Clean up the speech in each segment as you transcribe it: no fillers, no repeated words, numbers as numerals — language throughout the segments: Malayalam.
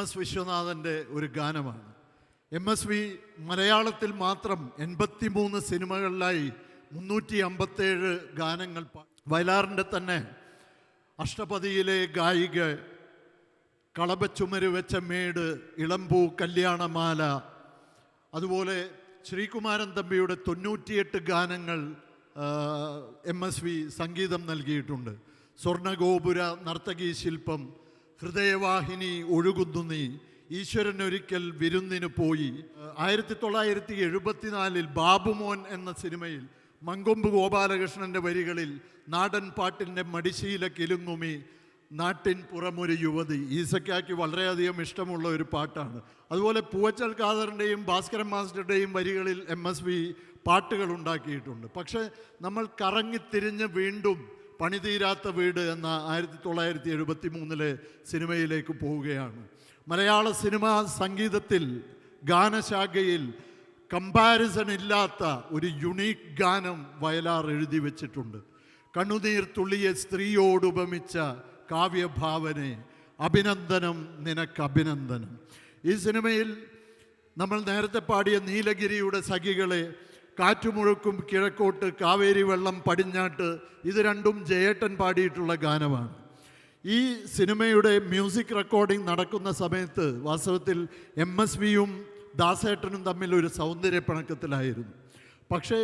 എസ് വിശ്വനാഥൻ്റെ ഒരു ഗാനമാണ്. MSV മലയാളത്തിൽ മാത്രം 83 സിനിമകളിലായി 357 ഗാനങ്ങൾ. വയലാറിൻ്റെ തന്നെ അഷ്ടപതിയിലെ ഗായിക, കളപച്ചുമര് വെച്ച മേട്, ഇളമ്പൂ കല്യാണമാല, അതുപോലെ ശ്രീകുമാരൻ തമ്പിയുടെ 98 ഗാനങ്ങൾ MSV സംഗീതം നൽകിയിട്ടുണ്ട്. സ്വർണഗോപുര, നർത്തകീ ശില്പം, ഹൃദയവാഹിനി, ഒഴുകുന്നു നീ, ഈശ്വരനൊരിക്കൽ വിരുന്നിന് പോയി. 1974 ബാബുമോൻ എന്ന സിനിമയിൽ മങ്കൊമ്പ് ഗോപാലകൃഷ്ണൻ്റെ വരികളിൽ നാടൻ പാട്ടിൻ്റെ മടിശീല കിലുങ്ങുമി, നാട്ടിൻ പുറമൊരു യുവതി, ഈസക്കാക്ക് വളരെയധികം ഇഷ്ടമുള്ള ഒരു പാട്ടാണ്. അതുപോലെ പൂവച്ചൽ ഖാദറിൻ്റെയും ഭാസ്കരൻ മാസ്റ്ററുടെയും വരികളിൽ MSV പാട്ടുകൾ ഉണ്ടാക്കിയിട്ടുണ്ട്. പക്ഷേ നമ്മൾ കറങ്ങിത്തിരിഞ്ഞ് വീണ്ടും പണിതീരാത്ത വീട് എന്ന 1973 സിനിമയിലേക്ക് പോവുകയാണ്. മലയാള സിനിമാ സംഗീതത്തിൽ ഗാനശാഖയിൽ കമ്പാരിസൺ ഇല്ലാത്ത ഒരു യുണീക്ക് ഗാനം വയലാർ എഴുതി വച്ചിട്ടുണ്ട്. കണ്ണുനീർ തുള്ളിയെ സ്ത്രീയോട് ഉപമിച്ച കാവ്യഭാവനെ, അഭിനന്ദനം നിനക്ക് അഭിനന്ദനം. ഈ സിനിമയിൽ നമ്മൾ നേരത്തെ പാടിയ നീലഗിരിയുടെ സഖികളെ, കാറ്റുമുഴുക്കും കിഴക്കോട്ട്, കാവേരി വെള്ളം പടിഞ്ഞാട്ട്, ഇത് രണ്ടും ജയേട്ടൻ പാടിയിട്ടുള്ള ഗാനമാണ്. ഈ സിനിമയുടെ മ്യൂസിക് റെക്കോർഡിംഗ് നടക്കുന്ന സമയത്ത് വാസ്തവത്തിൽ MSVയും ദാസേട്ടനും തമ്മിൽ ഒരു സൗന്ദര്യ പിണക്കത്തിലായിരുന്നു. പക്ഷേ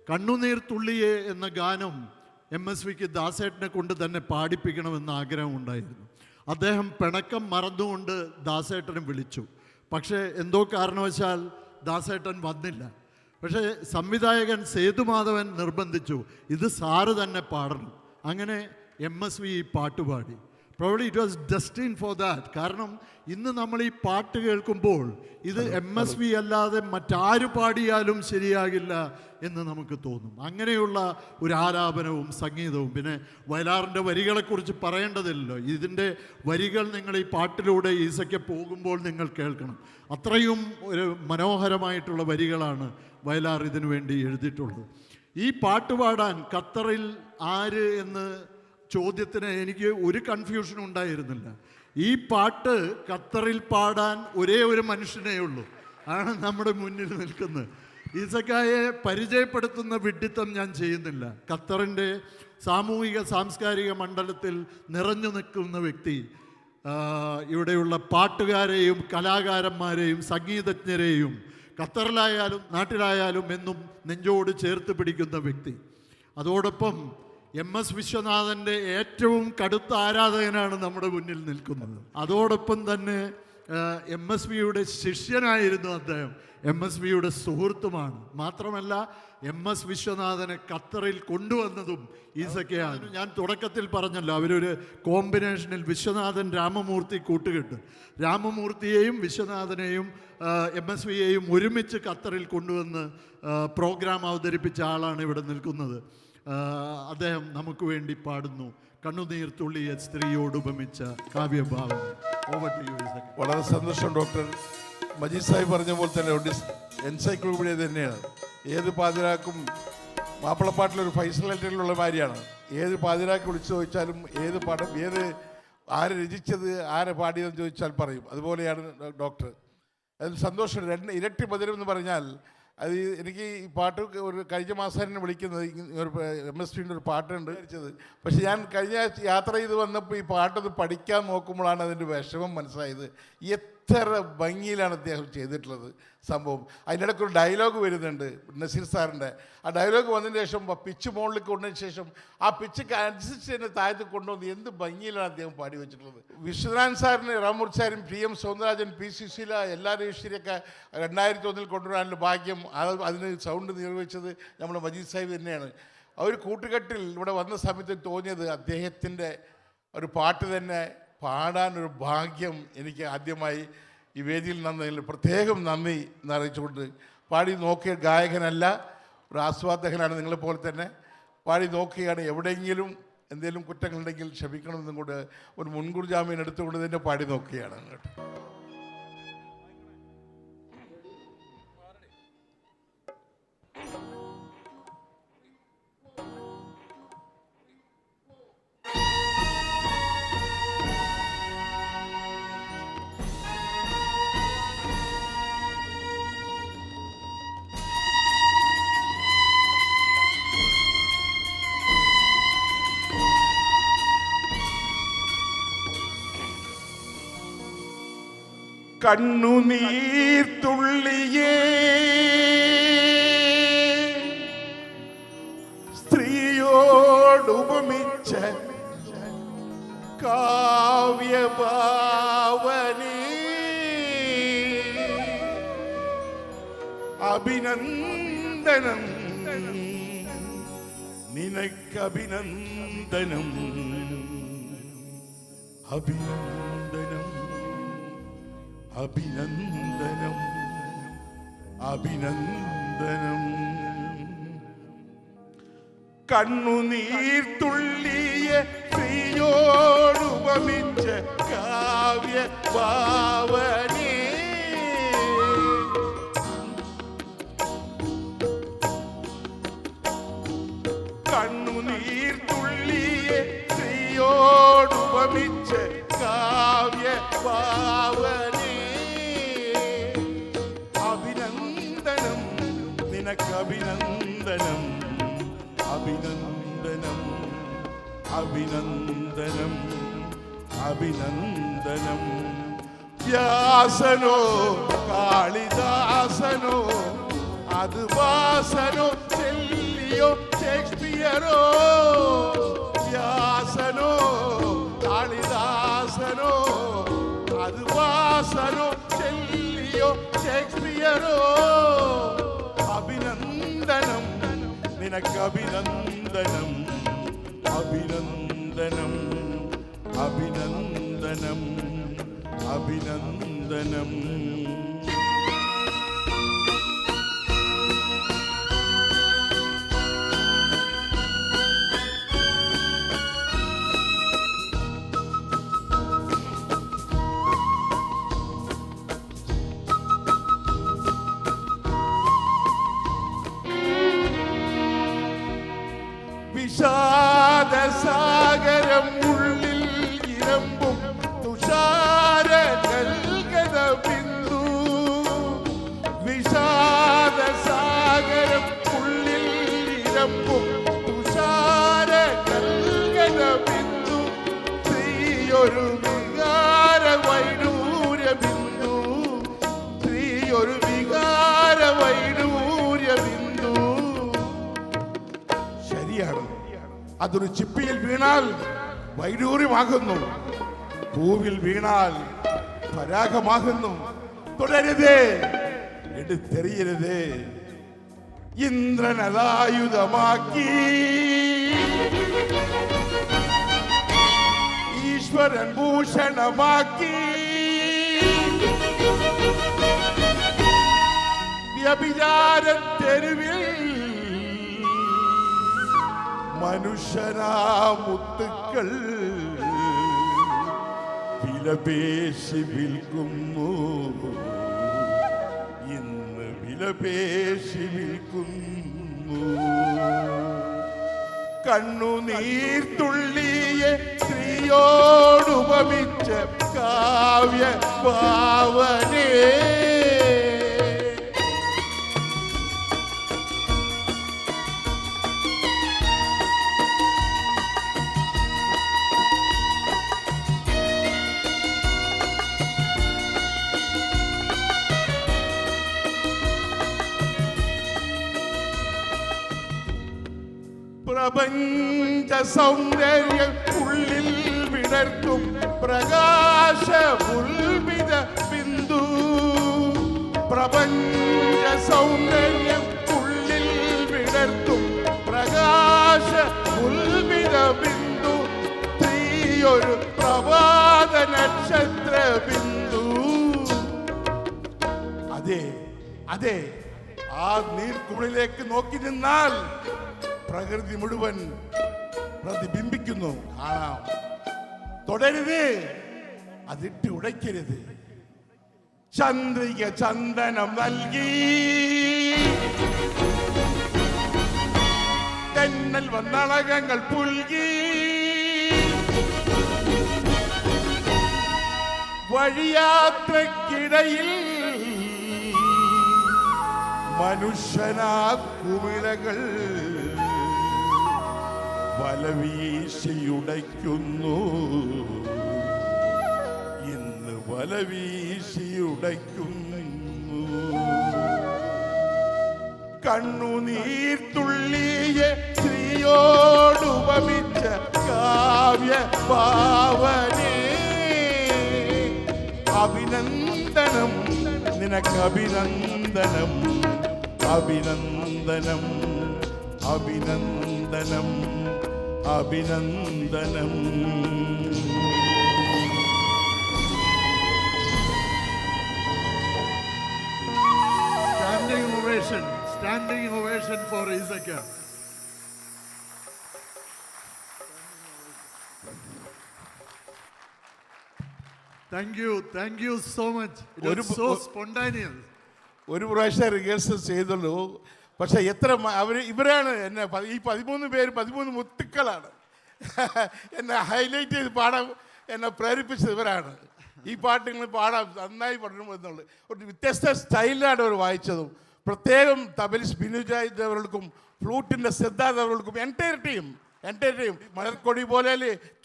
കണ്ണുനീർ തുള്ളിയെ എന്ന ഗാനം MSVക്ക് ദാസേട്ടനെ കൊണ്ട് തന്നെ പാടിപ്പിക്കണമെന്ന് ആഗ്രഹമുണ്ടായിരുന്നു. അദ്ദേഹം പിണക്കം മറന്നുകൊണ്ട് ദാസേട്ടനെ വിളിച്ചു. പക്ഷേ എന്തോ കാരണവശാൽ ദാസേട്ടൻ വന്നില്ല. പക്ഷേ സംവിധായകൻ സേതുമാധവൻ നിർബന്ധിച്ചു, ഇത് സാറ് തന്നെ പാടണം. അങ്ങനെ MSV ഈ പാട്ട് പാടി. Probably it was destined for that. കാരണം ഇന്ന് നമ്മൾ ഈ പാട്ട് കേൾക്കുമ്പോൾ ഇത് MSV അല്ലാതെ മറ്റാര് പാടിയാലും ശരിയാകില്ല എന്ന് നമുക്ക് തോന്നും. അങ്ങനെയുള്ള ഒരു ആലാപനവും സംഗീതവും. പിന്നെ വയലാറിൻ്റെ വരികളെക്കുറിച്ച് പറയേണ്ടതില്ലല്ലോ. ഇതിൻ്റെ വരികൾ നിങ്ങൾ ഈ പാട്ടിലൂടെ ഈസയ്ക്ക് പോകുമ്പോൾ നിങ്ങൾ കേൾക്കണം. അത്രയും ഒരു മനോഹരമായിട്ടുള്ള വരികളാണ് വയലാർ ഇതിനു വേണ്ടി എഴുതിയിട്ടുള്ളത്. ഈ പാട്ട് പാടാൻ ഖത്തറിൽ ആര് എന്ന് ചോദ്യത്തിന് എനിക്ക് ഒരു കൺഫ്യൂഷനും ഉണ്ടായിരുന്നില്ല. ഈ പാട്ട് ഖത്തറിൽ പാടാൻ ഒരേ ഒരു മനുഷ്യനേ ഉള്ളൂ, ആണ് നമ്മുടെ മുന്നിൽ നിൽക്കുന്നത്. ഈസക്കായെ പരിചയപ്പെടുത്തുന്ന വിഡ്ഢിത്തം ഞാൻ ചെയ്യുന്നില്ല. ഖത്തറിൻ്റെ സാമൂഹിക സാംസ്കാരിക മണ്ഡലത്തിൽ നിറഞ്ഞു നിൽക്കുന്ന വ്യക്തി, ഇവിടെയുള്ള പാട്ടുകാരെയും കലാകാരന്മാരെയും സംഗീതജ്ഞരെയും ഖത്തറിലായാലും നാട്ടിലായാലും എന്നും നെഞ്ചോട് ചേർത്ത് പിടിക്കുന്ന വ്യക്തി. അതോടൊപ്പം MS വിശ്വനാഥൻ്റെ ഏറ്റവും കടുത്ത ആരാധകനാണ് നമ്മുടെ മുന്നിൽ നിൽക്കുന്നത്. അതോടൊപ്പം തന്നെ MSVയുടെ ശിഷ്യനായിരുന്നു അദ്ദേഹം, MSVയുടെ സുഹൃത്തുമാണ്. മാത്രമല്ല MS വിശ്വനാഥനെ ഖത്തറിൽ കൊണ്ടുവന്നതും ഈസക്കയാണ്. ഞാൻ തുടക്കത്തിൽ പറഞ്ഞല്ലോ, അവരൊരു കോമ്പിനേഷനിൽ വിശ്വനാഥൻ രാമമൂർത്തി കൂട്ടുകെട്ട്, രാമമൂർത്തിയെയും വിശ്വനാഥനെയും MSVയെയും ഒരുമിച്ച് ഖത്തറിൽ കൊണ്ടുവന്ന് പ്രോഗ്രാം അവതരിപ്പിച്ച ആളാണ് ഇവിടെ നിൽക്കുന്നത്. അദ്ദേഹം നമുക്ക് വേണ്ടി പാടുന്നു കണ്ണുനീർ തുള്ളിയെ സ്ത്രീയോട് ഉപമിച്ച കാവ്യഭാവം. വളരെ സന്തോഷം ഡോക്ടർ. മജീദ് സാഹിബ് പറഞ്ഞ പോലെ തന്നെ എൻസൈക്ലോപീഡിയ തന്നെയാണ്. ഏത് പാതിരാക്കും മാപ്പിളപ്പാട്ടിലൊരു ഫൈസലിലുള്ള മാതിരിയാണ്. ഏത് പാതിരാക്ക് വിളിച്ചു ചോദിച്ചാലും ഏത് പാഠം, ആര് രചിച്ചത്, ആരെ പാടിയതെന്ന് ചോദിച്ചാൽ പറയും. അതുപോലെയാണ് ഡോക്ടർ. അതിൽ സന്തോഷം. ഇരട്ടി മധുരം എന്ന് പറഞ്ഞാൽ അത് എനിക്ക് ഈ പാട്ട് ഒരു കഴിഞ്ഞ മാസം തന്നെ വിളിക്കുന്നത് MSVൻ്റെ ഒരു പാട്ടുണ്ട് ച്ചത്. പക്ഷെ ഞാൻ കഴിഞ്ഞ യാത്ര ചെയ്ത് വന്നപ്പോൾ ഈ പാട്ടൊന്ന് പഠിക്കാൻ നോക്കുമ്പോഴാണ് അതിൻ്റെ വിഷമം മനസ്സിലായത്. എത്ര ഭംഗിയിലാണ് അദ്ദേഹം ചെയ്തിട്ടുള്ളത് സംഭവം. അതിനിടയ്ക്ക് ഒരു ഡയലോഗ് വരുന്നുണ്ട് നസീർ സാറിൻ്റെ. ആ ഡയലോഗ് വന്നതിന് ശേഷം പിച്ച് മുകളിലേക്ക് കൊണ്ടതിന് ശേഷം ആ പിച്ചക്ക് അനുസരിച്ച് തന്നെ താഴത്ത് കൊണ്ടുവന്ന് എന്ത് ഭംഗിയിലാണ് അദ്ദേഹം പാടി വെച്ചിട്ടുള്ളത്. വിശ്വനാഥൻ സാറിന്, രാമൂർച്ചാരും, PM സൗന്ദരാജൻ, P സുശീല, എല്ലാ രജിസ്ട്രിയൊക്കെ 2001 കൊണ്ടുവരാനുള്ള ഭാഗ്യം, അതിന് സൗണ്ട് നിർവഹിച്ചത് നമ്മുടെ മജീദ് സാഹിബ് തന്നെയാണ്. ആ ഒരു കൂട്ടുകെട്ടിൽ ഇവിടെ വന്ന സമയത്ത് തോന്നിയത് അദ്ദേഹത്തിൻ്റെ ഒരു പാട്ട് തന്നെ പാടാനൊരു ഭാഗ്യം എനിക്ക് ആദ്യമായി ഈ വേദിയിൽ നിന്നതിൽ പ്രത്യേകം നന്ദി എന്നറിയിച്ചുകൊണ്ട്, പാടി നോക്കിയ ഗായകനല്ല, ഒരു ആസ്വാദകനാണ്. നിങ്ങളെപ്പോലെ തന്നെ പാടി നോക്കുകയാണ്. എവിടെയെങ്കിലും എന്തെങ്കിലും കുറ്റങ്ങളുണ്ടെങ്കിൽ ക്ഷമിക്കണമെന്നും കൂടെ ഒരു മുൻകൂർ ജാമ്യം എടുത്തുകൊണ്ട് തന്നെ പാടി നോക്കുകയാണ് അങ്ങോട്ട്. കണ്ണുനീർത്തുള്ളിയേ സ്ത്രീയോടുപമിച്ച കാവ്യഭാവനേ അഭിനന്ദനം നിനക്കഭിനന്ദനം അഭിനന്ദനം അഭിനന്ദനം അഭിനന്ദനം കണ്ണുനീർത്തുള്ളിയ സ്ത്രീയോടുപമിച്ച കാവ്യ ഭാവനേ കണ്ണുനീർത്തുള്ളിയ സ്ത്രീയോടുപമിച്ച കാവ്യ ഭാവനേ അഭിനന്ദനം നിനക്കഭിനന്ദനം അഭിനന്ദനം അഭിനന്ദനം അഭിനന്ദനം വ്യാസനോ കാളിദാസനോ അത് വാസനോ ചെല്ലിയോ ഷേക്സ്പിയറോ വ്യാസനോ കാളിദാസനോ അത് വാസനോ ചെല്ലിയോ ഷേക്സ്പിയറോ അഭിനന്ദനം നിനക്കഭിനന്ദനം അഭിനന്ദനം അഭിനന്ദനം അഭിനന്ദനം വിഷാദസാഗരം ഉള്ളിൽ ഇരമ്പും തുഷാര നൽകത ബിന്ദു വിഷാദസാഗരം ഉള്ളിൽ ഇരമ്പും തുഷാര നൽകത ബിന്ദു സ്ത്രീയൊരു വികാര വൈഡൂര്യ ബിന്ദു സ്ത്രീയൊരു വികാര വൈഡൂര്യ ബിന്ദു ശരിയാണ് അതൊരു ചിപ്പിയിൽ വീണാൽ വൈഡൂര്യമാകുന്നു പൂവിൽ വീണാൽ പരാഗമാകുന്നു തുടരുതേ എടുത്തെറിയരുതേ ഇന്ദ്രനതായുധമാക്കി ഈശ്വരൻ ഭൂഷണമാക്കി വ്യഭിചാര തെരുവിൽ മനുഷ്യനാമുത്തുക്കൾ വിലപേശി വിൽക്കുന്നു ഇന്ന് വിലപേശി വിൽക്കുന്നു കണ്ണുനീർത്തുള്ളിയെ സ്ത്രീയോടുപമിച്ച കാവ്യ ഭാവനേ പ്രപഞ്ച സൗന്ദര്യം ഉള്ളിൽ വിടർത്തും പ്രകാശ ഉൽബിത ബിന്ദു പ്രപഞ്ച സൗന്ദര്യം ഉള്ളിൽ വിടർത്തും പ്രകാശ ഉൽബിത ബിന്ദു സ്ത്രീയൊരു പ്രഭാത നക്ഷത്ര ബിന്ദു അതെ അതെ ആ നീർക്കുമിളിലേക്ക് നോക്കി നിന്നാൽ പ്രകൃതി മുഴുവൻ പ്രതിബിംബിക്കുന്നു കാണാം തുടരുത് അതിട്ട് ഉടയ്ക്കരുത് ചന്ദ്രിക ചന്ദനം നൽകി തെന്നൽ വന്നളകങ്ങൾ പുൽകി വഴിയാത്രക്കിടയിൽ മനുഷ്യനാ കുമിളകൾ വലവീശിയുടയ്ക്കുന്നു ഇന്ന് വല വീശിയുടയ്ക്കുന്നു. കണ്ണുനീർത്തുള്ളിയെ ശ്രീയോടുപമിച്ച കാവ്യ പാവനേ, അഭിനന്ദനം നിനക്ക്, അഭിനന്ദനം, അഭിനന്ദനം, അഭിനന്ദനം, അഭിനന്ദനം. Standing ovation for Isaka. Thank you so much. It was so spontaneous. ഒരു പ്രാവശ്യം റിഹേഴ്സൽ ചെയ്തുള്ളൂ. പക്ഷെ എത്ര ഇവരാണ് എന്നെ ഈ 13 പേര് 13 മുത്തുക്കളാണ് എന്നെ ഹൈലൈറ്റ് ചെയ്ത് പാടാൻ എന്നെ പ്രേരിപ്പിച്ചത് ഇവരാണ്. ഈ പാട്ട് നിങ്ങൾ പാടാം, നന്നായി പഠനം എന്നുള്ളത് ഒരു വ്യത്യസ്ത സ്റ്റൈലിലാണ് അവർ വായിച്ചതും. പ്രത്യേകം തബലിസ്റ്റ് ബിനുജാഹിദ് അവർക്കും ഫ്ലൂട്ടിൻ്റെ സിദ്ധാർത്ഥ് അവർക്കും എൻറ്റയർ ടീം മലർക്കൊടി പോലെ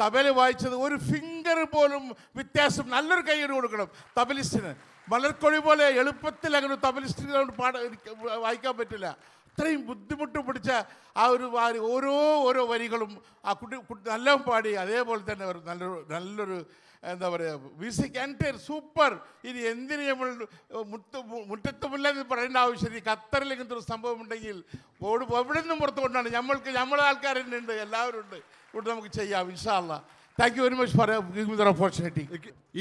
തബല വായിച്ചത് ഒരു ഫിംഗർ പോലും വ്യത്യാസം. നല്ലൊരു കൈയ്യടി കൊടുക്കണം തബലിസ്റ്റിന്. മലർക്കൊടി പോലെ എളുപ്പത്തിൽ അങ്ങനെ തബലിസ്റ്റിനെ വായിക്കാൻ പറ്റില്ല. അത്രയും ബുദ്ധിമുട്ട് പിടിച്ച ആ ഒരു ഓരോ വരികളും ആ കുട്ടി നല്ല പാടി. അതേപോലെ തന്നെ നല്ലൊരു എന്താ പറയുക മ്യൂസിക് എൻറ്റയർ സൂപ്പർ. ഇനി എന്തിന് നമ്മൾ മുറ്റത്തുമില്ലെന്ന് പറയേണ്ട ആവശ്യമില്ല. ഖത്തറിൽ ഇങ്ങനത്തെ ഒരു സംഭവം ഉണ്ടെങ്കിൽ എവിടെ നിന്നും പുറത്തു കൊണ്ടാണ് നമ്മളെ ആൾക്കാർ തന്നെ ഉണ്ട്, എല്ലാവരും ഉണ്ട്. ഇവിടെ നമുക്ക് ചെയ്യാം ഇൻഷാ അല്ലാഹ്. Thank you very much for giving me the opportunity.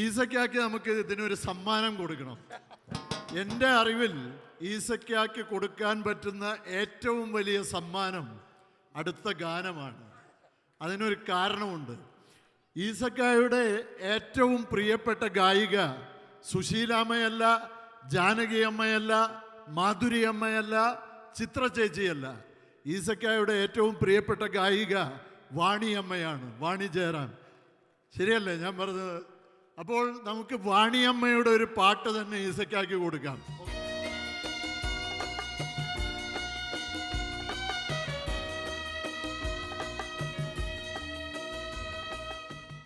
ഈസയ്ക്കാക്ക് നമുക്ക് ഇതിനൊരു സമ്മാനം കൊടുക്കണം. എൻ്റെ അറിവിൽ ഈസയ്ക്കാക്ക് കൊടുക്കാൻ പറ്റുന്ന ഏറ്റവും വലിയ സമ്മാനം അടുത്ത ഗാനമാണ്. അതിനൊരു കാരണമുണ്ട്. ഈസക്കായുടെ ഏറ്റവും പ്രിയപ്പെട്ട ഗായിക സുശീലാമ്മയല്ല, ജാനകി അമ്മയല്ല, മാധുരി അമ്മയല്ല, ചിത്ര ചേച്ചിയല്ല. ഈസക്കായുടെ ഏറ്റവും പ്രിയപ്പെട്ട ഗായിക വാണിയമ്മയാണ്, വാണി ജയറാം. ശരിയല്ലേ ഞാൻ പറഞ്ഞത്? അപ്പോൾ നമുക്ക് വാണിയമ്മയുടെ ഒരു പാട്ട് തന്നെ ഈസക്കാക്ക് കൊടുക്കാം.